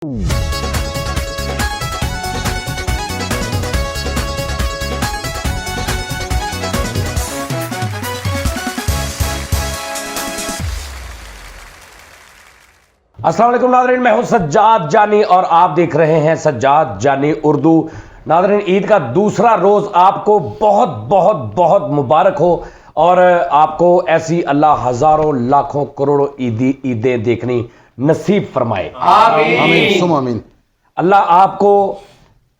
अस्सलाम वालेकुम नाज़रीन, मैं हूं सज्जाद जानी और आप देख रहे हैं सज्जाद जानी उर्दू। नाज़रीन, ईद का दूसरा रोज़ आपको बहुत बहुत बहुत मुबारक हो और आपको ऐसी अल्लाह हज़ारों लाखों करोड़ों ईदें देखनी नसीब फरमाए। आमीन आमीन। अल्लाह आपको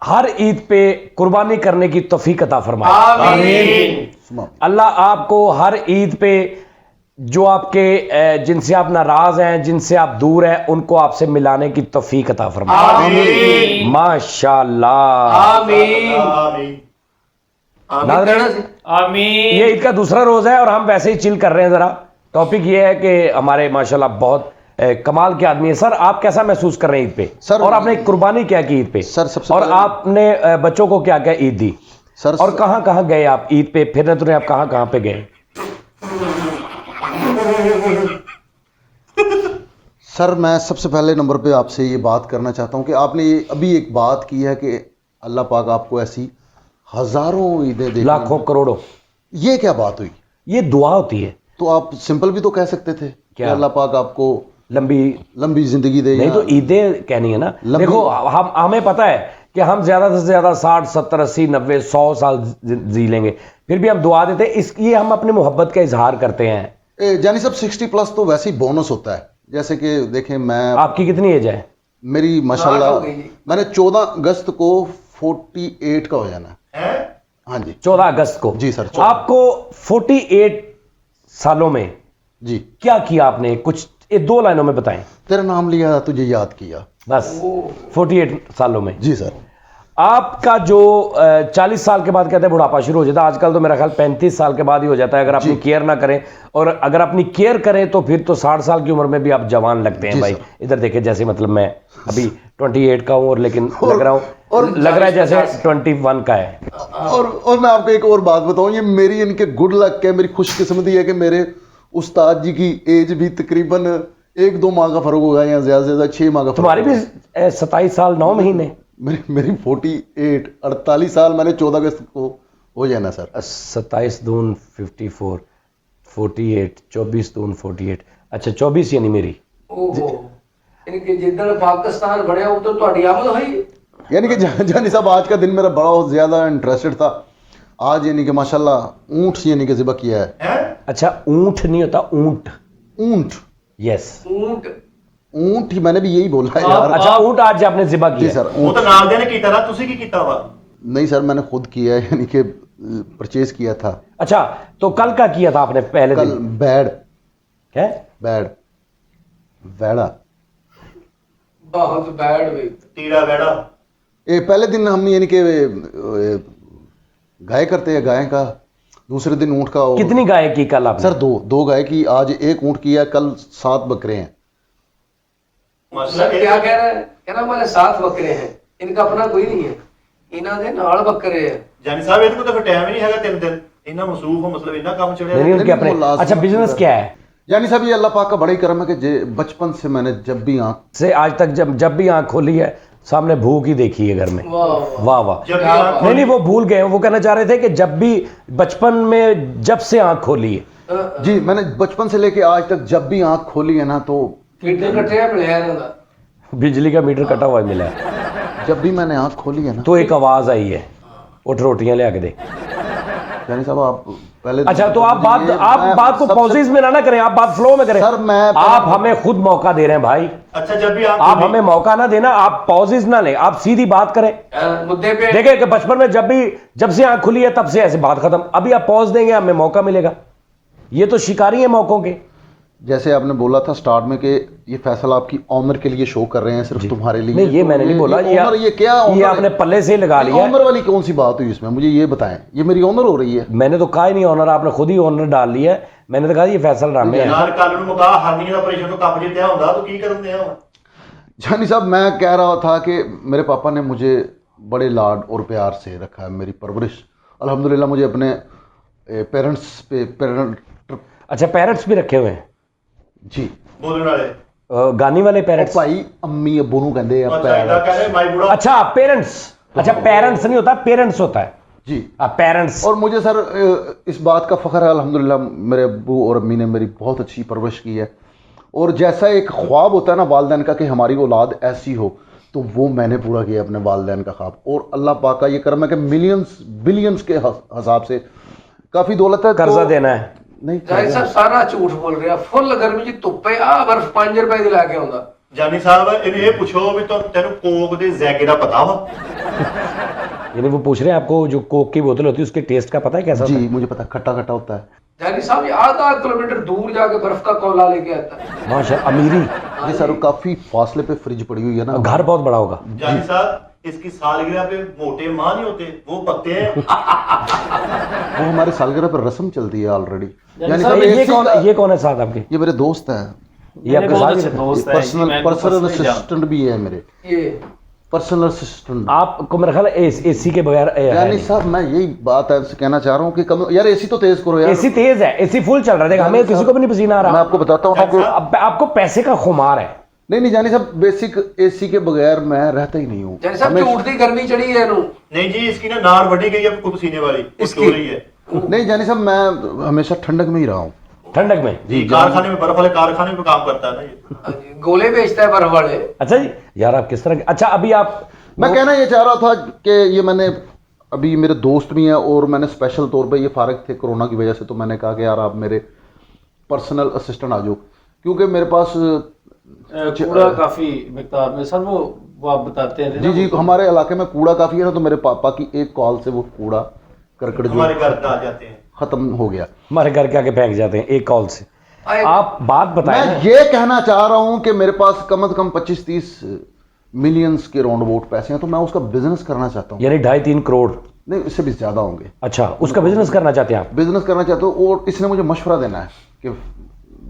हर ईद पे कुर्बानी करने की तौफीक अता फरमाए। आमीन। अल्लाह आपको हर ईद पे जो आपके जिनसे आप नाराज हैं, जिनसे आप दूर हैं, उनको आपसे मिलाने की तौफीक अता फरमाए। माशाल्लाह। आमीन। ये ईद का दूसरा रोज है और हम वैसे ही चिल कर रहे हैं। जरा टॉपिक ये है कि हमारे माशाल्लाह बहुत कमाल के आदमी है। सर, आप कैसा महसूस कर रहे हैं ईद पे? सर, और आपने कुर्बानी क्या की ईद पे? सर, सबसे और पहले आपने बच्चों को क्या क्या ईद दी? सर, और कहाँ कहाँ गए आप ईद पे? फिर तुमने आप कहाँ कहाँ पे गए? सर, मैं सबसे पहले नंबर पे आपसे ये बात करना चाहता हूँ कि आपने ये अभी एक बात की है कि अल्लाह पाक आपको ऐसी हजारों ईदें दे, लाखों करोड़ों। ये क्या बात हुई? ये दुआ होती है। तो आप सिंपल भी तो कह सकते थे कि अल्लाह पाक आपको लंबी जिंदगी दे। नहीं तो ईदें कहनी है ना। देखो, हमें पता है कि हम ज्यादा से ज्यादा 60 70 80 90 100 साल जी लेंगे, फिर भी हम दुआ देते हैं। इसलिए हम अपनी मोहब्बत का इजहार करते हैं। जानी साहब, 60+ तो वैसे ही बोनस होता है। जैसे कि देखें, मैं आपकी कितनी एज है? मेरी माशाल्लाह मैंने 14 अगस्त को 48 का हो जाना है। हाँ जी, 14 अगस्त को। जी सर। आपको 48 सालों में जी क्या किया आपने? कुछ 2 लाइनों में बताएं। तेरा नाम लिया, तुझे याद किया, बस 48 सालों में। जी सर। आपका जो 40 साल के बाद कहते हैं बुढ़ापा शुरू हो जाता है, आजकल तो मेरा ख्याल 35 साल के बाद ही हो जाता है अगर अपनी केयर ना करें। और अगर अपनी केयर करें तो फिर तो 60 साल की उम्र में भी आप जवान लगते हैं भाई। इधर देखे, जैसे मतलब मैं अभी 28 का हूं और लेकिन लग रहा है जैसे 21 का है। और मैं आपको एक और बात बताऊं, ये मेरी इनके गुड लक है, मेरी खुशकिस्मती है कि मेरे उस्ताद जी की एज भी तकरीबन 1-2 माह का फर्क होगा या ज्यादा से ज्यादा 6 माह का। तुम्हारी भी 27 साल 9 महीने। मेरी 48 48 साल, मैंने 14 अगस्त को हो जाना सर। 27 दून 54 48 24 दून 48। अच्छा 24 यानी मेरी। इनके जिद्दन पाकिस्तान बने हो तो ਤੁਹਾਡੀ आमद हुई। यानी कि जानी साहब, आज का दिन मेरा बड़ा ज्यादा इंटरेस्टेड था। आज यानी कि माशाल्लाह ऊंट यानी कि ज़िबा किया है। अच्छा, ऊंट नहीं होता, ऊंट। ऊंट, यस, ऊंट ही मैंने भी यही बोला है यार। अच्छा, ऊंट आज आपने ज़िबा जी किया? सर। वो तो नाम देने कीता ना, तुसी की कीता वा? नहीं सर, मैंने खुद किया है, यानी कि परचेज किया था। अच्छा, तो कल का किया था आपने? पहले कल दिन बैड है? वैड़ा बहुत बैड वे। तीड़ा बेड़ा। पहले दिन हम यानी कि गाय करते हैं, गाय का। दूसरे दिन ऊंट का। कितनी गाय की कल आपने? सर दो गाय की। आज 1 ऊंट किया, कल 7 बकरे हैं। सर क्या कह रहा है? कह रहा हमारे 7 बकरे हैं, इनका अपना कोई नहीं है, इन्हों दे नाल बकरे हैं। जानी साहब, ਇਹਦੇ ਕੋਲ ਤਾਂ ਟਾਈਮ ਹੀ ਨਹੀਂ ਹੈਗਾ 3 ਦਿਨ। ਇੰਨਾ ਮਸਰੂਫ ਹੋ, मतलब ਇੰਨਾ ਕੰਮ ਚੜਿਆ। नहीं, उनके अपने। अच्छा, बिजनेस क्या है? यानी साहब, ये अल्लाह पाक का बड़ा ही करम है कि बचपन से मैंने जब भी आंख से आज तक जब भी आंख खोली है, सामने भूख ही देखी है घर में। वाह वाह। नहीं, वो भूल गए। वो कहना चाह रहे थे कि जब भी बचपन में जब से आंख खोली है। जी, मैंने बचपन से लेके आज तक जब भी आंख खोली है ना, तो मीटर कट्टे मिले हैं। बिजली का मीटर कटा हुआ मिला है। जब भी मैंने आंख खोली है ना, तो एक आवाज आई है, उठ रोटियां ले आके दे। यानी साहब, आप पहले। अच्छा, तो आप बात को पॉजिस में ना करें, आप बात फ्लो में करें। सर, आप हमें खुद मौका दे रहे हैं भाई। अच्छा, जब भी आप हमें मौका ना देना, आप पॉजिस ना लें, आप सीधी बात करें मुद्दे पे। देखें कि बचपन में जब से आंख खुली है तब से ऐसे बात खत्म। अभी आप पॉज देंगे, हमें मौका मिलेगा। ये तो शिकारी है मौकों के। जैसे आपने बोला था स्टार्ट में कि ये फैसला आपकी ऑनर के लिए शो कर रहे हैं, सिर्फ तुम्हारे लिए। नहीं, ये मैंने नहीं बोला। ये क्या ये आपने पल्ले से लगा लिया। ऑनर वाली कौन सी बात हुई इसमें? मुझे ये बताएं, ये मेरी ऑनर हो रही है? मैंने तो कहा ही नहीं ऑनर, आपने खुद ही ऑनर डाल लिया है। मैंने तो कहा ये फैसला ड्रामे है। यार, ਕੱਲ ਨੂੰ ਮੁਕਾ ਹਾਰਨੀਆਂ ਦਾ ਆਪਰੇਸ਼ਨ ਤੋਂ ਕੱਪ ਜਿੱਤਿਆ ਹੁੰਦਾ ਤੂੰ ਕੀ ਕਰਨ ਦਿਆ ਵਾ? जानी साहब, मैं कह रहा था कि मेरे पापा ने मुझे बड़े लाड और प्यार से रखा है। मेरी परवरिश अल्हम्दुलिल्लाह मुझे अपने पेरेंट्स पे अच्छा, पेरेंट्स भी रखे हुए हैं? जी। ਬੋਲਣ ਵਾਲੇ गाने वाले ਉਹ पेरेंट्स? ਭਾਈ ਅੰਮੀ ਅੱਬੂ ਨੂੰ ਕਹਿੰਦੇ ਆ ਚਾਹੀਦਾ ਪੈਰ ਕਹਿੰਦੇ ਮਾਈ ਬੁੜਾ अच्छा पेरेंट्स, अच्छा पेरेंट्स नहीं होता, पेरेंट्स होता है। जी। पेरेंट्स। और मुझे सर इस बात का फ़ख्र है अल्हम्दुलिल्लाह मेरे अब्बू और अम्मी ने मेरी बहुत अच्छी परवरिश की है। और जैसा एक ख्वाब होता है ना वालिदैन का कि हमारी औलाद ऐसी हो, तो वो मैंने पूरा किया अपने वालिदैन का ख्वाब। और अल्लाह पाक का ये करम है कि मिलियंस बिलियंस के हिसाब से काफ़ी दौलत है। कर्जा देना है? नहीं जाहिर साहब सारा झूठ बोल ਰਿਹਾ ਫੁੱਲ ਗਰਮੀ ਚ ਧੁੱਪੇ ਆ ਬਰਫ 5 ਰੁਪਏ ਦੀ ਲਾ ਕੇ ਆਉਂਦਾ। ਜਾਨੀ ਸਾਹਿਬ ਇਹਨੂੰ ਇਹ ਪੁੱਛੋ ਵੀ ਤੈਨੂੰ ਕੋਕ ਦੇ ਜ਼ੈਕੇ ਦਾ ਪਤਾ ਵਾ? यानी वो पूछ रहे हैं आपको जो कोक की बोतल होती है उसके टेस्ट का पता है कैसा जी होता है? मुझे पता खट्टा खट्टा होता है। जानी साहब ये आधा किलोमीटर दूर जाके बर्फ का कोला लेके आता है। माशा अमीरी। जी सर काफ़ी फासले पे फ्रिज पड़ी हुई है ना। घर बहुत बड़ा होगा। जानी साहब इसकी सालगिरह पे मोटे मां नहीं होते, वो पकते हैं। वो हमारे सालगिरह पर रस्म चलती है ऑलरेडी। यानी तो साहब ये कौन है साथ आपके? ये मेरे दोस्त हैं। ये आपके बहुत साथ अच्छे ही- दोस्त हैं जी, मैं इनको पर्सनल personally जानता असिस्टेंट भी है मेरे। ये पर्सनल असिस्टेंट। आपको मेरा ख्याल एसी के बगैर यानी साहब मैं यही बात आपसे कहना चाह रहा हूँ कि कम यार एसी तो तेज करो यार। एसी तेज है, एसी फुल चल रहा है, देखा हमें किसी को भी नहीं पसीना आ मैं रहा। आपको बताता हूँ कि अब आपको पैसे का खुमार है। नहीं नहीं जानी साहब बेसिक एसी के बगैर मैं रहता ही नहीं हूँ। जानी साहब झूठ दी गर्मी चढ़ी है इन्हू। नहीं जी इसकी ना नार बढ़ी गई है कुछ पसीने वाली, इसकी- हो रही है। नहीं जानी साहब मैं हमेशा ठंडक में ही रहा हूँ। ठंडक में? जी कारखाने में, बर्फ वाले कारखाने में काम करता है ना ये। गोले बेचता है बर्फ वाले। अच्छा जी यार आप किस तरह के, अच्छा अभी आप मैं कहना ये चाह रहा था कि ये मैंने अभी मेरे दोस्त भी हैं और मैंने स्पेशल तौर पे ये फारिग थे कोरोना की वजह से, तो मैंने कहा कि यार आप मेरे पर्सनल असिस्टेंट आ जाओ क्योंकि मेरे पास कूड़ा काफी मिकदार में सर वो आप बताते हैं जी जी हमारे इलाके में कूड़ा काफ़ी है ना, तो मेरे पापा की एक कॉल से वो कूड़ा करकट जो हमारे घर आ जाते हैं। ख़त्म हो गया। हमारे घर के आगे फेंक जाते हैं एक कॉल से। आए- आप बात बताएं मैं ना। ये कहना चाह रहा हूं कि मेरे पास कम से कम 25-30 मिलियंस के राउंड अबाउट पैसे हैं, तो मैं उसका बिजनेस करना चाहता हूं। यानी 2.5-3 करोड़? नहीं इससे भी ज़्यादा होंगे। अच्छा उसका बिजनेस करना चाहते हैं आप? बिजनेस करना चाहता हूँ और इसने मुझे मशवरा देना है कि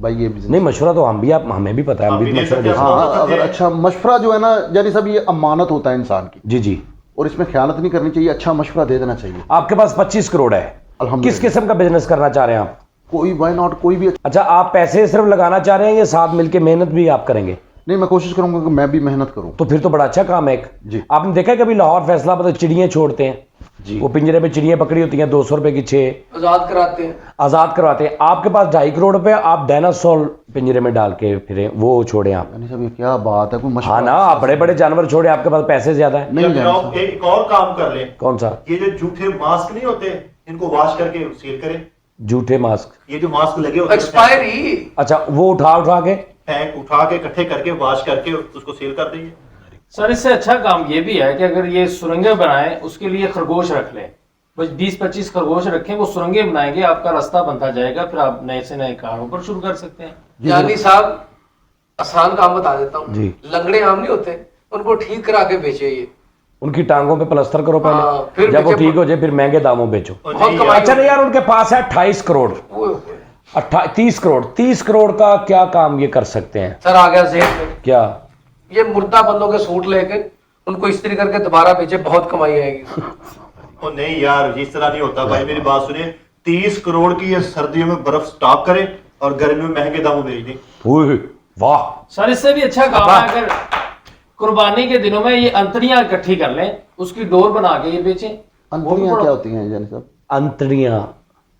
भाई ये बिजनेस। नहीं मशवरा तो हम भी, आप हमें भी पता है, हम हम भी भी दे मशवरा सकते दे हैं। सकते हैं। हाँ अगर अच्छा मशवरा जो है ना यानी सब ये अमानत होता है इंसान की, जी जी। और इसमें ख्यानत नहीं करनी चाहिए, अच्छा मशवरा दे देना चाहिए। आपके पास 25 करोड़ है, अल्हम्दुलिल्लाह। किस किस्म का बिजनेस करना चाह रहे हैं आप? कोई वाई नॉट कोई भी अच्छा आप पैसे सिर्फ लगाना चाह रहे हैं या साथ मिलके मेहनत भी आप करेंगे? नहीं मैं कोशिश करूंगा कि मैं भी मेहनत करूं। तो फिर तो बड़ा अच्छा काम है एक। जी। आपने देखा है कभी लाहौर फैसलाबाद में चिड़ियाँ छोड़ते हैं? जी। वो पिंजरे में चिड़ियाँ पकड़ी होती हैं 200 रुपए की 6, आजाद कराते हैं। आजाद करवाते हैं। आपके पास 2.5 करोड़ रुपए, आप डायनासोर पिंजरे में डाल के फिरे, वो छोड़े आप। यानी सब ये क्या बात है, कोई मशवरा? हाँ ना, आप बड़े बड़े जानवर छोड़े, आपके पास पैसे ज्यादा है। नहीं या जाना फिर आप एक और काम कर ले, कौन सा? ये जो झूठे मास्क नहीं होते इनको वॉश करके सेल करें। झूठे मास्क? ये जो मास्क लगे होते हैं एक्सपायरी। अच्छा वो उठा के फेंक उठा के इकट्ठे करके वॉश करके उसको सेल कर देंगे। सर इससे अच्छा काम ये भी है कि अगर ये सुरंगें बनाएं उसके लिए खरगोश रख लें, बस 20-25 खरगोश रखें, वो सुरंगें बनाएंगे, आपका रास्ता बनता जाएगा, फिर आप नए से नए कारोबार शुरू कर सकते हैं। यानी साहब आसान काम बता देता हूँ। जी। लंगड़े आम नहीं होते उनको ठीक करा के बेचे ये। उनकी टांगों पे प्लास्टर करो हाँ, पहले, फिर जब वो बेचे- ठीक हो जाए फिर महंगे दामों बेचो। और बहुत नहीं कमाई अच्छा नहीं यार, उनके पास है 28 करोड़, ओए, 30 करोड़। 30 करोड़ का क्या काम ये कर सकते हैं? सर आ गया जेब में। क्या? ये मुर्दा बंदों के सूट लेके उनको इस्त्री करके दोबारा बेचे, बहुत कमाई आएगी। ओ नहीं यार इस तरह नहीं होता भाई, मेरी बात सुनिए। 30 करोड़ की ये सर्दियों में बर्फ स्टॉक करें और गर्मियों में महंगे दामों में बेच दें। ओए, वाह। सर इससे भी अच्छा काम है अगर कुर्बानी के दिनों में ये अंतड़ियां इकट्ठी कर लें, उसकी डोर बना के ये बेचें। अंतड़ियाँ क्या होती हैं जानी साहब? अंतड़ियां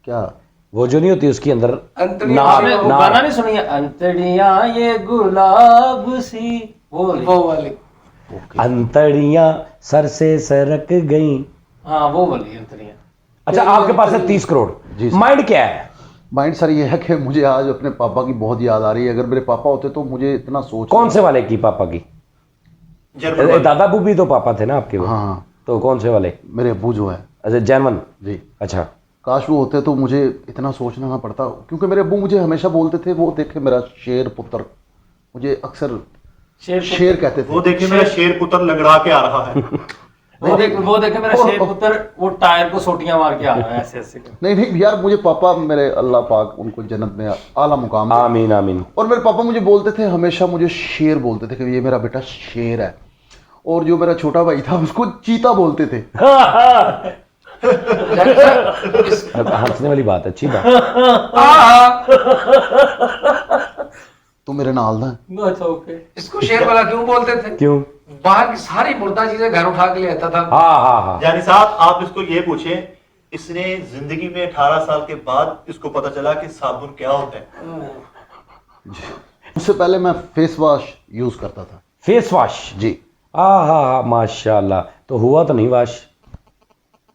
क्या? वो जो नहीं होती उसके अंदर अंतड़ियां नार- आपने वो नार- गाना नहीं सुनी है, अंतड़ियां ये गुलाब सी, वो वाली। वो वाली। अंतड़ियां सर से सरक गई। हाँ वो वाली अंतड़ियां। अच्छा आपके पास है 30 करोड़, जी सर। माइंड क्या है? माइंड सर ये है कि मुझे आज अपने पापा की बहुत याद आ रही है। अगर मेरे पापा होते तो मुझे इतना सोच। कौन से वाले की? पापा की? जर्मन वाले। दादा अबू भी तो पापा थे ना आपके वो? हाँ तो कौन से वाले? मेरे अब्बू जो है। अच्छा जर्मन। जी अच्छा काश वो होते तो मुझे इतना सोचना ना पड़ता, क्योंकि मेरे अब्बू मुझे हमेशा बोलते थे वो देखे मेरा शेर पुत्र, मुझे अक्सर शेर कहते थे। वो देखिए मेरा शेर पुत्र लंगड़ा के आ रहा है। वो देखे मेरा शेर पुत्र वो टायर को सोटियां मार के आ रहा है ऐसे ऐसे कर। नहीं नहीं यार मुझे पापा मेरे अल्लाह पाक उनको जन्नत में आला मुकाम दे। आमीन आमीन। और मेरे पापा मुझे बोलते थे, हमेशा मुझे शेर बोलते थे कि ये मेरा बेटा शेर है। और जो मेरा छोटा भाई था उसको चीता बोलते थे। हंसने वाली बात है, अच्छी बात। तू मेरे नाल दा अच्छा ओके। इसको शेर वाला क्यों बोलते थे? क्यों? बाहर की सारी मुर्दा चीजें घर उठा के ले आता था। हाँ हाँ हाँ। जानी साहब आप इसको ये पूछें, इसने जिंदगी में 18 साल के बाद इसको पता चला कि साबुन क्या होता है। उससे पहले मैं फेस वॉश यूज करता था फेस वॉश? जी हाँ हाँ हाँ, माशाल्लाह। तो हुआ तो नहीं वॉश?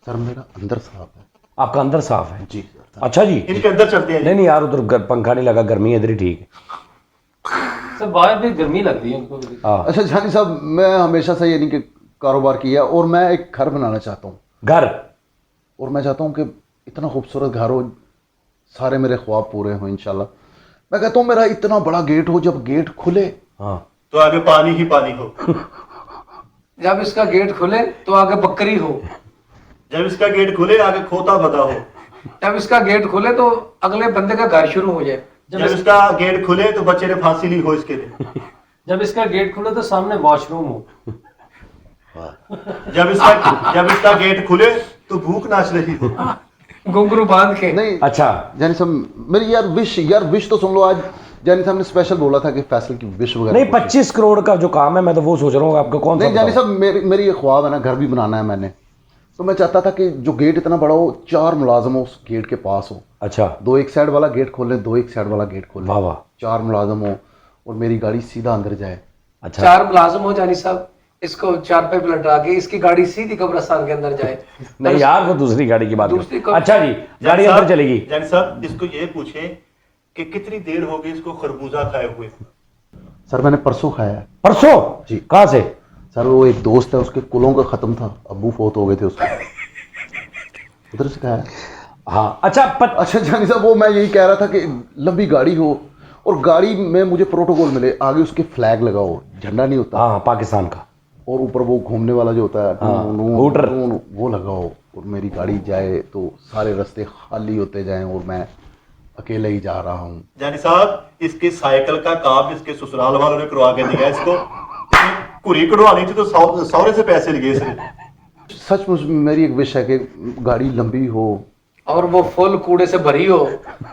सर मेरा अंदर साफ है। आपका अंदर साफ है? जी सर। अच्छा जी। इनके अंदर चलते हैं। नहीं नहीं यार, उधर पंखा नहीं लगा, गर्मी है, इधर ही ठीक है। सब बाहर भी गर्मी लगती है उनको भी। हाँ। अच्छा जानी साहब, मैं हमेशा से यानी कि कारोबार किया और मैं एक घर बनाना चाहता हूँ, घर? और मैं चाहता हूँ कि इतना खूबसूरत घर हो, सारे मेरे ख्वाब पूरे हों इंशाल्लाह। मैं कहता हूँ मेरा इतना बड़ा गेट हो, जब गेट खुले हाँ। तो आगे पानी ही पानी हो। जब इसका गेट खुले तो आगे बकरी हो। जब इसका गेट खुले आगे खोता बदा हो। जब इसका गेट खुले तो अगले बंदे का घर शुरू हो जाए। जब इसका गेट खुले तो बच्चे ने फांसी ली हो इसके लिए। जब इसका गेट खुले तो सामने वॉशरूम हो। जब इसका गेट खुले तो भूख नाच रही हो। घुंघरू बांध के। नहीं अच्छा। जानी साहब मेरी यार विश तो सुन लो। आज जानी साहब ने स्पेशल बोला था कि फैसल की विश वगैरह नहीं, 25 करोड़ का जो काम है, मैं तो वो सोच रहा हूँ आपको कौन सा नहीं जानी बताऊं? साहब, मेरी ये ख्वाब है ना, घर भी बनाना है मैंने। तो मैं चाहता था कि जो गेट इतना बड़ा हो, 4 मुलाजम हो उस गेट के पास हो। अच्छा। 2 एक साइड वाला गेट खोल लें, 2 एक साइड वाला गेट खोल वाह लें, वाह। 4 मुलाजम हो और मेरी गाड़ी सीधा अंदर जाए। अच्छा। 4 मुलाजिम हो जानी साहब, इसको 4 पे लटा के इसकी गाड़ी सीधी कब्रिस्तान के अंदर जाए। नहीं यार, वो दूसरी गाड़ी की बात दूसरी कर। अच्छा जी, गाड़ी जानी अंदर साहब- चलेगी। जानी साहब इसको ये पूछें कि कितनी देर हो गई इसको खरबूजा खाए हुए। सर मैंने परसों खाया है। परसों? जी। कहाँ से? सर वो एक दोस्त है, उसके कुलों का खत्म था, अब्बू फोत हो गए थे उसके, उधर से खाया है। हाँ। अच्छा अच्छा जानी साहब, वो मैं यही कह रहा था कि लंबी गाड़ी हो और गाड़ी में मुझे प्रोटोकॉल मिले, आगे उसके फ्लैग लगाओ, झंडा नहीं होता, हाँ, पाकिस्तान का। और ऊपर वो घूमने वाला जो होता है हाँ, हूटर। वो लगाओ, और मेरी गाड़ी जाए तो सारे रास्ते खाली होते जाएं और मैं अकेले ही जा रहा हूँ। जानी साहब इसके साइकिल का काम इसके ससुराल वालों ने करवा के दिया इसको। इसने कुरी कढ़वानी थी तो सौरे से पैसे लिए इसने। सचमुच मेरी एक विश है कि गाड़ी लंबी हो। और वो फुल कूड़े से भरी हो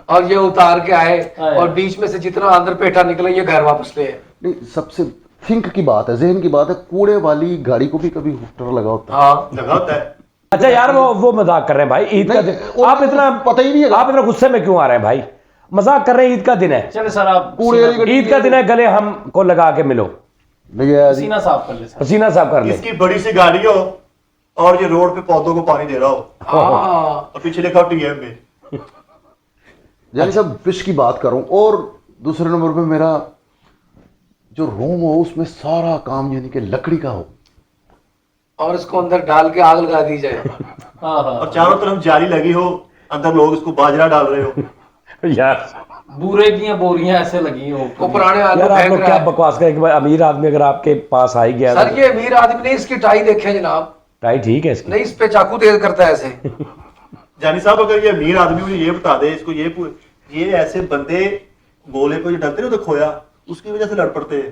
और ये उतार के आए और बीच में से जितना अंदर पेटा निकले ये घर वापस ले आए। नहीं, सबसे थिंक की बात है, जहन की बात है, कूड़े वाली गाड़ी को भी कभी हुटर लगा होता है। हाँ लगा होता है। अच्छा यार, वो मजाक कर रहे हैं भाई, ईद का नहीं, दिन। वो आप इतना पता ही नहीं है। आप इतना गुस्से में क्यों आ रहे हैं भाई? मजाक कर रहे हैं, ईद का दिन है। चले सर आप कूड़े वाली गाड़ी ईद का दिन है, गले हमको लगा के मिलो, नहीं है जी। सीना साफ कर ले सर। पसीना साफ कर ले। इसकी बड़ी सी गाड़ी हो और ये रोड पे पौधों को पानी दे रहा हो हाँ और पीछे लिखा टीएम में। यानी सब विश की बात करूं, और दूसरे नंबर पे मेरा जो रूम हो उसमें सारा काम यानी कि लकड़ी का हो। और इसको अंदर डाल के आग लगा दी जाए। हाँ हाँ। और चारों तरफ जाली लगी हो, अंदर लोग इसको बाजरा डाल रहे हो। यार बूरे की बोरियां ऐसे लगी हो वो पुराने आलू यार, आप फेंक लोग रहा क्या है। बकवास करें कि भाई अमीर आदमी अगर आपके पास आ ही गया सर तो ये अमीर आदमी ने इसकी टाई देखे जनाब, टाई ठीक है इसकी? नहीं इस पे चाकू तेज करता है ऐसे। जानी साहब अगर ये अमीर आदमी मुझे ये बता दे, इसको ये ऐसे बंदे गोले को जो डरते ना तो खोया, उसकी वजह से लड़ पड़ते हैं।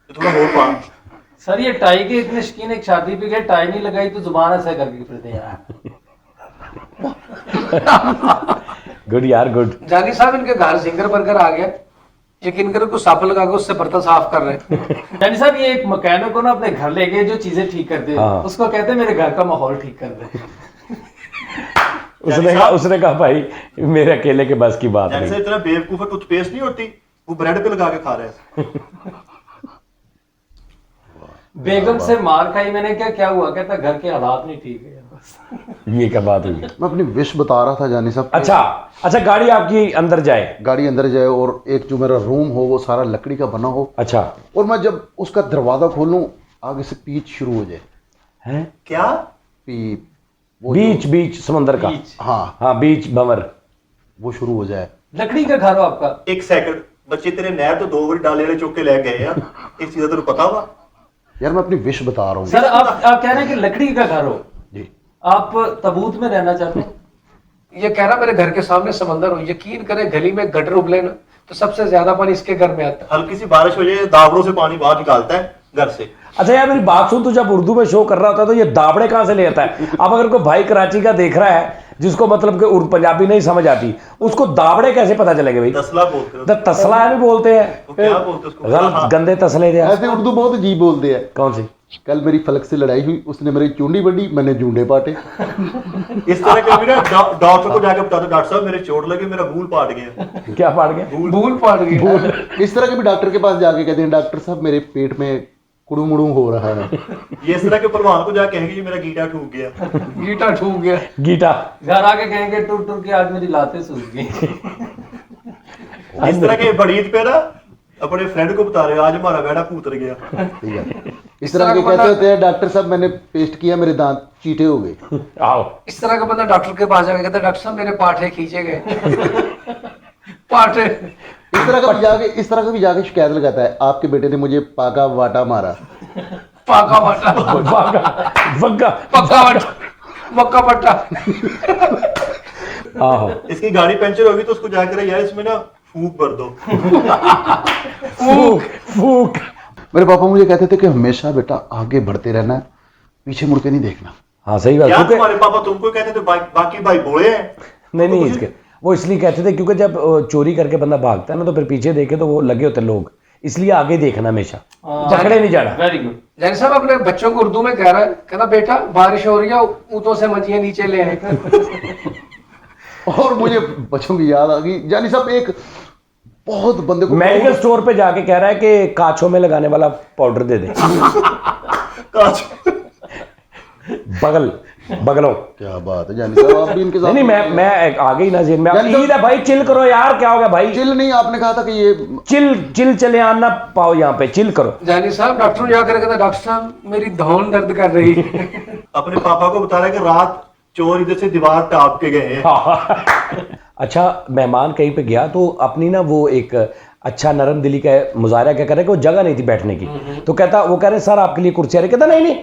तो थोड़ा और पान। सर ये टाई के इतने शकीन, एक शादी पे गए टाई नहीं लगाई तो जुबान ऐसे करके फिरते हैं यार। गुड यार, गुड। जानी साहब इनके घर जिंगर बर्गर आ गया, यकीन करो कुछ साफ लगा के उससे बर्तन साफ कर रहे हैं। यानी साहब ये एक मैकेनिक को ना अपने घर ले गए जो चीजें ठीक कर दे, हाँ। उसको कहते हैं मेरे घर का माहौल ठीक कर दे। उसने कहा भाई मेरे अकेले के बस की बात जानी नहीं। साहब इतना बेवकूफ है, टूथपेस्ट नहीं होती वो ब्रेड पे लगा के खा रहे हैं। बेगम से मार खाई मैंने, क्या हुआ? कहता घर के हालात नहीं ठीक है बस। ये क्या बात हुई? मैं अपनी विश बता रहा था जानी साहब। अच्छा, गाड़ी आपकी अंदर जाए। गाड़ी अंदर जाए और एक जो मेरा रूम हो वो सारा लकड़ी का बना हो। अच्छा। और मैं जब उसका दरवाजा खोलूं आगे से पीच शुरू हो जाए। हैं? क्या? पीप वो बीच समंदर का? बीच। हाँ बीच भंवर वो शुरू हो जाए। लकड़ी का घर हो आपका? एक सेकंड, बच्चे तेरे नहर तो 2 बार डाले वाले चुक के ले गए यार, एक चीज तेरे पता हुआ? यार मैं अपनी विश बता रहा हूँ। सर आप कह रहे हैं कि लकड़ी का घर हो, जी आप तबूत में रहना चाहते हैं? ये कह रहा मेरे घर के सामने समंदर हो, यकीन करें गली में गटर उबले ना तो सबसे ज्यादा पानी इसके घर में आता है। हल्की सी बारिश हो जाए दावड़ों से पानी बाहर निकालता है घर से। अच्छा यार, मेरी बात सुन, तो जब उर्दू में शो कर रहा होता है तो ये दाबड़े कहाँ से ले आता है? अब अगर कोई भाई कराची का देख रहा है जिसको मतलब कि उर्दू पंजाबी नहीं समझ आती, उसको दाबड़े कैसे पता चलेगा भाई? तसला बोलते हो तो तसला भी बोलते हैं, वो क्या बोलते हैं उसको? गलत गंदे तसले थे। ऐसे उर्दू बहुत अजीब बोलते हैं। कौन सी? कल मेरी फलक से लड़ाई हुई, उसने मेरी चूंडी बड़ी, मैंने जूंडे पाटे। इस तरह के भी ना डॉक्टर को जाके बता दो, डॉक्टर साहब मेरे चोट लगी, मेरा भूल पाट गया। क्या पाड़ गया? भूल पड़ गई। इस तरह के भी डॉक्टर के पास जाके कहते हैं डॉक्टर साहब मेरे पेट में कुड़ू मुड़ू हो रहा है। ये इस तरह के पहलवान को जाके कहेंगे जी मेरा गीटा ठूक गया। गीटा ठूक गया। गीटा। घर आके कहेंगे टूट टूट के आज मेरी लातें सूख गई। इस तरह के बड़ी ईद पे ना अपने फ्रेंड को बता रहे हो आज हमारा बेड़ा पूतर गया। ठीक है। इस तरह के कहते होते हैं डॉक्टर साहब मैंने पेस्ट किया, मेरे दांत चीटे हो गए। आओ। इस तरह का बंदा डॉक्टर के पास जाके कहता है डॉक्टर साहब मेरे पाठे खींचे गए। पाठे। इस तरह का भी जाके शिकायत लगाता है आपके बेटे ने मुझे पाका वाटा मारा। पाका बट्टा। वग्गा। पक्का बट्टा। मक्का बट्टा। आहो। इसकी गाड़ी पंचर होगी तो उसको जाकर यार इसमें ना फूक भर दो। फूक फूक। मेरे पापा मुझे कहते थे कि हमेशा बेटा आगे बढ़ते रहना है, पीछे मुड़ के नहीं देखना। हाँ सही बात। क्या क्योंकि तुम्हारे पापा तुमको कहते थे बाकी भाई बोले हैं? नहीं इसके वो इसलिए कहते थे क्योंकि जब चोरी करके बंदा भागता है ना तो फिर पीछे देखे तो वो लगे होते लोग, इसलिए आगे देखना हमेशा, पकड़े नहीं जाना। Very good. जैन साहब अपने बच्चों को उर्दू में कह रहा है, कहना बेटा बारिश हो रही है ऊँटों से मंजियाँ नीचे ले आए। और मुझे बच्चों की याद आ गई, जानी साहब एक बहुत बंदे को मेडिकल स्टोर पे जाके कह रहा है कि कांचों में लगाने वाला पाउडर दे दे। काश। बगलों। क्या बात है जानी साहब, आप भी इनके साथ नहीं मैं आ गई ना जेल में। यानी तो- ईद है भाई, चिल करो यार, क्या हो गया भाई? चिल नहीं, आपने कहा था कि ये चिल चले आना पाओ यहाँ पे, चिल करो। जानी साहब डॉक्टर को जाकर कहता डॉक्टर साहब मेरी धौन दर्द कर रही है। अपने पापा को बता रहा है कि रात चोर इधर से दीवार टाप के गए हैं। अच्छा, मेहमान कहीं पे गया तो अपनी ना वो एक अच्छा नरम दिली का मुजाहरा क्या कर रहा है कि वो जगह नहीं थी बैठने की, तो कहता वो कह रहे सर आपके लिए कुर्सी आ रही, कहता नहीं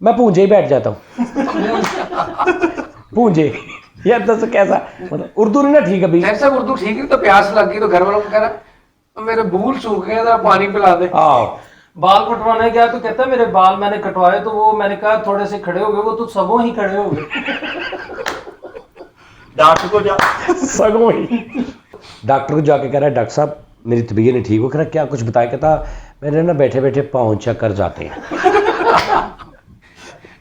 मैं पूंजे ही बैठ जाता हूँ। पूंजे यार तो कैसा मतलब उर्दू नहीं ना ठीक अभी। जैन साहब उर्दू ठीक है तो प्यास लग गई तो घर वालों को कह रहा मेरे बूल सूख गए जरा पानी पिला दे। आओ। बाल कटवाने गया तो कहता मेरे बाल मैंने कटवाए, तो वो मैंने कहा थोड़े से खड़े हो गए, वो तो सबों ही खड़े हो गए। डॉक्टर को जा सगों ही। डॉक्टर को जाके कह रहा है डॉक्टर साहब मेरी तबीयत नहीं ठीक हो, कह रहा क्या कुछ बताया, कहता मेरे ना बैठे बैठे पाँव चक्कर जाते हैं।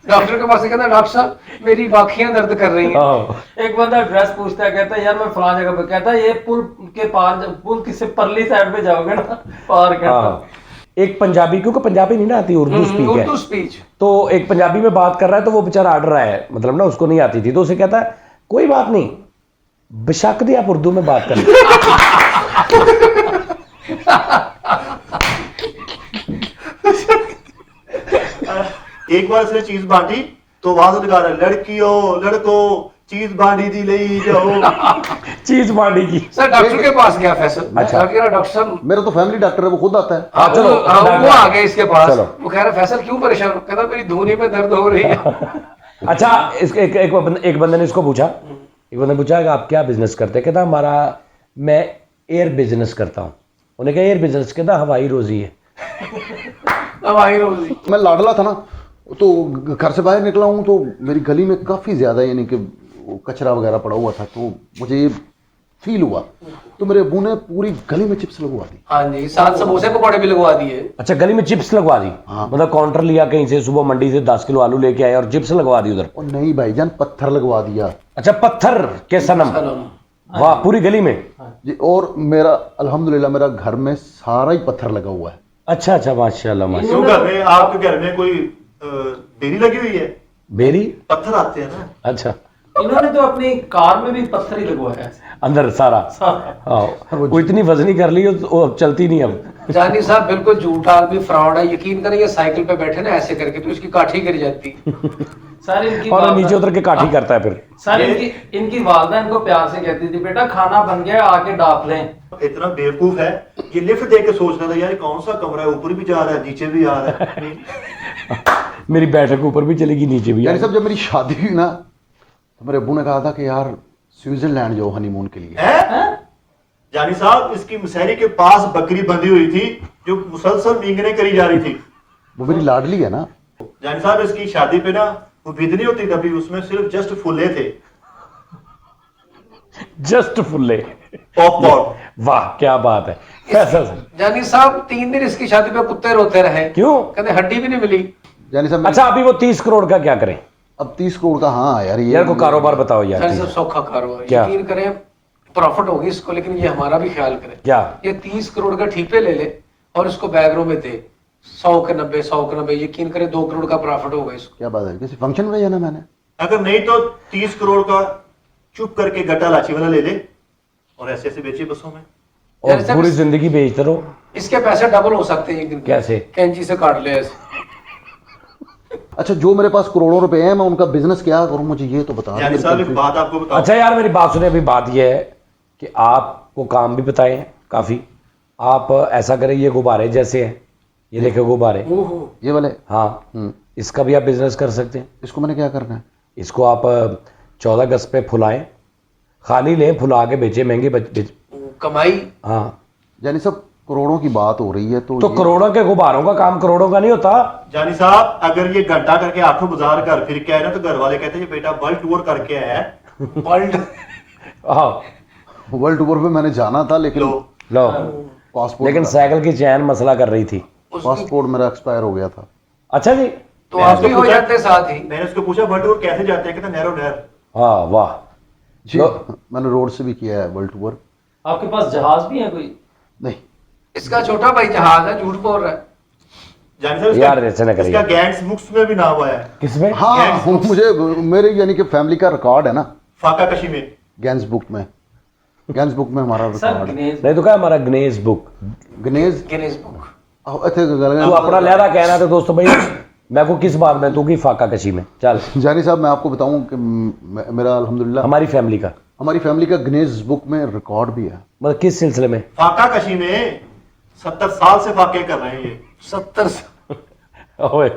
डॉक्टर के पास कहता डॉक्टर साहब मेरी बाखियां दर्द कर रही हैं। आओ। एक बंदा एड्रेस पूछता है, कहता है यार मैं फलां जगह पे, कहता है ये पुल के पार, पुल किसी परली साइड पे जाओगे ना पार करता। हाँ। एक पंजाबी, क्योंकि पंजाबी नहीं ना आती, उर्दू स्पीक है, उर्दू स्पीच। तो एक पंजाबी में बात कर रहा है तो वो बेचारा अड़ रहा है, मतलब ना उसको नहीं आती थी, तो उसे कहता है कोई बात नहीं बेशक दी आप उर्दू में बात करें। एक बार इसने चीज बांटी तो आवाज लगा रहा है लड़कियों लड़कों चीज बांटी दी ले जाओ। चीज बांटी की। सर डॉक्टर के पास गया फैसल। अच्छा। डॉक्टर साहब मेरा तो फैमिली डॉक्टर है, वो खुद आता है। हाँ चलो वो आ गए इसके पास। चलो। वो कह रहा फैसल क्यों परेशान हो? कहता मेरी धूनी में दर्द हो रही है। अच्छा एक बंदे ने इसको पूछा, एक बंदे ने पूछा कि आप क्या बिजनेस करते हैं, कहता हमारा मैं एयर बिजनेस करता हूँ। उन्हें कहा एयर बिजनेस, कहता हवाई रोजी है। हवाई रोजी। मैं लाडला था ना, तो घर से बाहर निकला हूँ तो मेरी गली में काफ़ी ज़्यादा यानी कि कचरा वगैरह पड़ा हुआ था, तो मुझे ये फील हुआ, तो मेरे अबू ने पूरी गली में चिप्स लगवा दी। हाँ जी, 7 समोसे पकौड़े भी लगवा दिए। अच्छा, गली में चिप्स लगवा दी? हाँ। मतलब काउंटर लिया कहीं से, सुबह मंडी से 10 किलो आलू लेके आए और चिप्स लगवा दी उधर? और नहीं भाईजान, पत्थर लगवा दिया। अच्छा, पत्थर के सनम। वाह, पूरी गली में? जी, और मेरा अल्हम्दुलिल्लाह मेरा घर में सारा ही पत्थर लगा हुआ है। अच्छा माशाल्लाह माशाल्लाह। क्यों घर में आपके घर में कोई बेरी लगी हुई है? बेरी? पत्थर आते हैं ना। अच्छा, इन्होंने तो अपनी कार में भी पत्थर ही लगवाया है अंदर सारा। हाँ, वो इतनी वजनी कर ली वो अब चलती नहीं अब। जानी साहब बिल्कुल झूठा आदमी, फ्रॉड है। यकीन करें ये साइकिल पे बैठे ना ऐसे करके तो इसकी काठी गिर जाती। सर इनकी और नीचे उतर के काठी करता है फिर। सर इनकी वालदा इनको प्यार से कहती थी बेटा खाना बन गया आके डाप लें। इतना बेवकूफ है ये लिफ्ट देख के सोच रहा था यार कौन सा कमरा है, ऊपर भी जा रहा है नीचे भी आ रहा है। मेरी बैठक ऊपर भी चलेगी नीचे भी। यानी सब जब मेरी शादी हुई ना तो मेरे अब्बू ने कहा था कि यार स्विट्जरलैंड जाओ हनीमून के लिए। जानी साहब इसकी मुसहरी के पास बकरी बंधी हुई थी जो मुसलसल मींगने करी जा रही थी। वो मेरी लाडली है ना। जानी साहब इसकी शादी पे ना वो विध नहीं होती कभी, उसमें सिर्फ जस्ट फूले थे। जस्ट फुल्ले। पॉपकॉर्न। वाह क्या बात है। कैसा सर? जानी साहब 3 दिन इसकी शादी पे कुत्ते रोते रहे, क्यों? कहते हड्डी भी नहीं मिली। यानी साहब अच्छा अभी वो 30 करोड़ का क्या करें? अब 30 करोड़ का, हाँ यार ये यार को कारोबार बताओ यार। जानी साहब सौखा कारोबार, क्या? यकीन करें प्रॉफिट होगी इसको, लेकिन ये हमारा भी ख्याल करें। क्या? ये 30 करोड़ का ठीपे ले ले और इसको बैगरों में दे, 100 के 90, 100 के 90, यकीन करें 2 करोड़ का प्रॉफिट होगा इसको। क्या बात है, किसी फंक्शन में जाना मैंने। अगर नहीं तो 30 करोड़ का चुप करके गट्टा लाची वाला ले ले और ऐसे ऐसे बेचे बसों में। और यार साहब पूरी जिंदगी बेचते रहो। इसके पैसे डबल हो सकते हैं एक दिन के। कैसे? कैंची से काट ले ऐसे। अच्छा जो मेरे पास करोड़ों रुपए हैं, मैं उनका बिजनेस क्या करूं, मुझे ये तो बता। यानी साहब एक बात आपको बताओ। अच्छा यार मेरी बात सुने, अभी बात ये है कि आपको काम भी बताए हैं काफी। आप ऐसा करें, ये गुब्बारे जैसे हैं, ये देखे गुब्बारे, ओहो, ये वाले। हाँ इसका भी आप बिजनेस कर सकते हैं। इसको मैंने क्या करना है। इसको आप 14 अगस्त पे फुलाएं, खाली लें, फुला के बेचे, महंगे कमाई। हाँ यानी सब करोड़ों की बात हो रही है तो ये- करोड़ों के गुब्बारों का काम करोड़ों का नहीं होता। जानी साहब अगर ये घंटा करके आठों बाजार घर फिर के आए ना तो घर वाले कहते हैं ये बेटा वर्ल्ड टूर करके आया है। वर्ल्ड हाँ वर्ल्ड टूर पे मैंने जाना था, लेकिन लो लो, पासपोर्ट लेकिन साइकिल की चैन मसला कर रही थी। पासपोर्ट मेरा एक्सपायर हो गया था। अच्छा जी। तो आप भी हो जाते साथ ही। मैंने उसको पूछा वर्ल्ड टूर कैसे जाते हैं, कहता नहरो नहर। हाँ वाह। जी मैंने रोड से भी किया है वर्ल्ड टूर। आपके पास जहाज भी है कोई? नहीं इसका छोटा भाई जहाज है, झूठ बोल रहा है। जानी साहब यार ऐसे ना करिए। इसका गैंग्स बुक्स में भी नाम आया है। किसमें? हाँ मुझे मेरे यानी कि फैमिली का रिकॉर्ड है ना फाका कशी में। गैंस बुक में, गैंस बुक में हमारा सर रिकॉर्ड है। गणेश नहीं तो क्या हमारा Ganesh book. Ganesh Guinness book. अच्छा तू अपना लहरा कहना तो दोस्तों भाई मैं को किस बात में, तू की फाका कशी में। चल जानी साहब मैं आपको बताऊं कि मेरा अल्हम्दुलिल्लाह हमारी फैमिली का, हमारी फैमिली का गणेश बुक में रिकॉर्ड भी है। मतलब किस सिलसिले में? फाका कशी में 70 साल से फाके कर रहे हैं ये। 70 ओए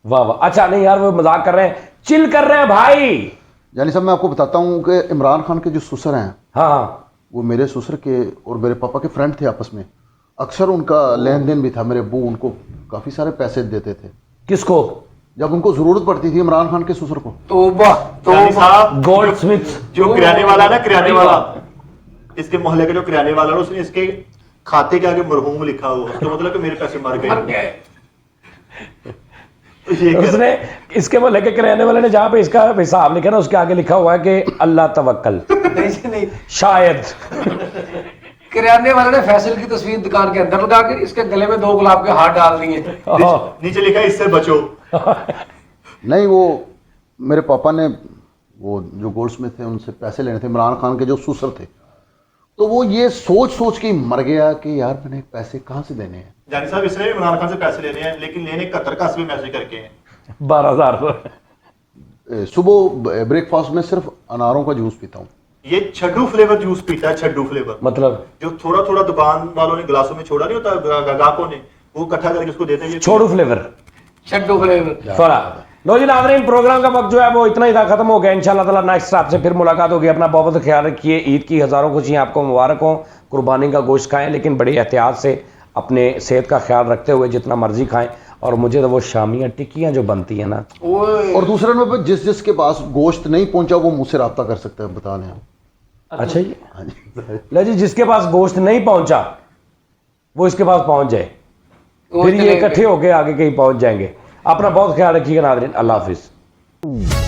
वाह वाह। अच्छा नहीं यार वो मजाक कर रहे हैं, चिल कर रहे हैं भाई। जानी साहब मैं आपको बताता हूं कि इमरान खान के जो ससुर हैं हाँ हाँ वो मेरे ससुर के और मेरे पापा के फ्रेंड थे आपस में। अक्सर उनका लेन देन भी था। मेरे अब्बू उनको काफ़ी सारे पैसे देते थे किसको? जब उनको ज़रूरत पड़ती थी इमरान खान के ससुर को। तौबा जानी तौबा। साहब गोल्ड स्मिथ। जो किराने वाला है ना, किराने वाला, इसके मोहल्ले के जो किराने वाला है उसने इसके खाते के आगे मरहूम लिखा हुआ, उसका मतलब कि मेरे पैसे मर मर गए। गए। तो ये कह रहा- उसने इसके मोहल्ले के किराने वाले ने जहाँ पे इसका हिसाब लिखा ना उसके आगे लिखा हुआ है कि अल्लाह तवक्कल। नहीं जी नहीं, शायद किराने वाले ने फैसल की तस्वीर दुकान के अंदर लगा के इसके गले में 2 गुलाब के हार डाल दिए। नीचे लिखा है इससे बचो। नहीं वो मेरे पापा ने वो जो गोल्ड स्मिथ थे उनसे पैसे लेने थे, इमरान खान के जो ससुर थे, तो वो ये सोच सोच के ही मर गया कि यार मैंने पैसे कहाँ से देने हैं। जानी साहब इसने भी इमरान खान से पैसे लेने हैं, लेकिन लेने 71 में मैसेज करके हैं। 12,000। सुबह ब्रेकफास्ट में सिर्फ अनारों का जूस पीता हूँ। ये छड्डू फ्लेवर जूस पीता है, छड्डू फ्लेवर, मतलब जो थोड़ा थोड़ा दुकान वालों ने गिलासों में छोड़ा नहीं होता, ग्राहकों ने वो इकट्ठा करके उसको देते हैं। ये छोड़ू फ्लेवर शड्डू फ्लेवर। थोड़ा। लो जी नाज़रीन, प्रोग्राम का वक्त जो है वो इतना ही था, खत्म हो गया। इंशाल्लाह ताला नेक्स्ट आपसे फिर मुलाकात होगी। अपना बहुत ख्याल रखिए। ईद की हज़ारों खुशियाँ आपको मुबारक हो। कुर्बानी का गोश्त खाएं लेकिन बड़ी एहतियात से, अपने सेहत का ख्याल रखते हुए जितना मर्जी खाएं। और मुझे तो वो शामियाँ टिक्कियाँ जो बनती हैं ना, ओए और दूसरे नंबर पर जिस जिसके पास गोश्त नहीं पहुंचा वो मुझसे रब्ता कर सकते हैं, बता दें। अच्छा जी, हाँ जी। लो जी, जिसके पास गोश्त नहीं पहुंचा वो इसके पास पहुंच जाए, फिर ये लेके। इकट्ठे होके आगे कहीं पहुंच जाएंगे। अपना बहुत ख्याल रखिएगा नाज़रीन। अल्लाह हाफिज़।